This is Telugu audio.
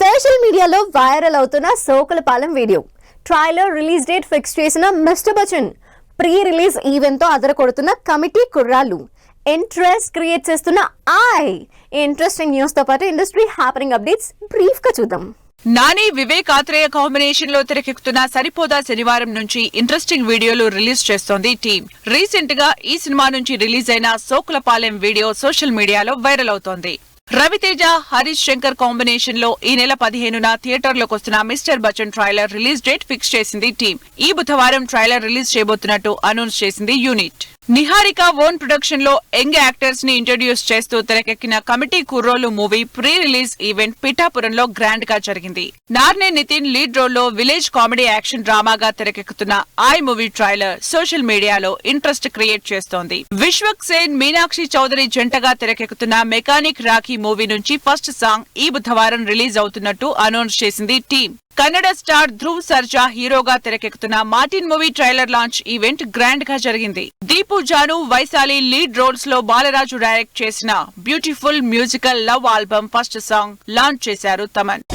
సోషల్ మీడియాలో వైరల్ అవుతున్న సోకులపాలెం video trailer release date fix చేసిన mister Bachchan pre release event తో అదరకొడుతున్న కమిటీ కుర్రాళ్ళు ఇంట్రెస్ట్ క్రియేట్ చేస్తున్న ఇంట్రెస్టింగ్ న్యూస్ తో పాటు ఇండస్ట్రీ హ్యాపెనింగ్ అప్డేట్స్ బ్రీఫ్ గా చూద్దాం. నాని వివేక్ ఆత్రేయ కాంబినేషన్ లో తెరకెక్కుతున్న సరిపోదా శనివారం నుంచి ఇంట్రెస్టింగ్ వీడియోలు రిలీజ్ చేస్తోంది టీం. రీసెంట్ గా ఈ సినిమా నుంచి రిలీజ్ అయిన సోకులపాలెం వీడియో సోషల్ మీడియాలో వైరల్ అవుతోంది. రవితేజ హరీష్ శంకర్ కాంబినేషన్ లో ఈ నెల 15న థియేటర్లోకి వస్తున్న mister Bachchan trailer release date fix చేసింది టీం. ఈ బుధవారం ట్రైలర్ రిలీజ్ చేయబోతున్నట్టు అనౌన్స్ చేసింది యూనిట్. నిహారిక ఓన్ ప్రొడక్షన్ లో యంగ్ యాక్టర్స్ ని ఇంట్రడ్యూస్ చేస్తూ తెరకెక్కిన కమిటీ కుర్రోలు మూవీ ప్రీ రిలీజ్ ఈవెంట్ పిఠాపురంలో గ్రాండ్ గా జరిగింది. నార్నే నితిన్ లీడ్ రోల్ లో విలేజ్ కామెడీ యాక్షన్ డ్రామాగా తెరకెక్కుతున్న మూవీ ట్రైలర్ సోషల్ మీడియాలో ఇంట్రెస్ట్ క్రియేట్ చేస్తోంది. విశ్వక్ సేన్ మీనాక్షి చౌదరి జంటగా తెరకెక్కుతున్న మెకానిక్ రాఖీ మూవీ నుంచి ఫస్ట్ సాంగ్ ఈ బుధవారం రిలీజ్ అవుతున్నట్టు అనౌన్స్ చేసింది టీం. కన్నడ స్టార్ ధ్రువ్ సర్జా హీరోగా తెరకెక్కుతున్న Martin movie trailer launch event grand గా జరిగింది. దీపు జాను వైశాలి లీడ్ రోల్స్ లో బాలరాజు డైరెక్ట్ చేసిన beautiful musical love album first song launch చేశారు తమన్.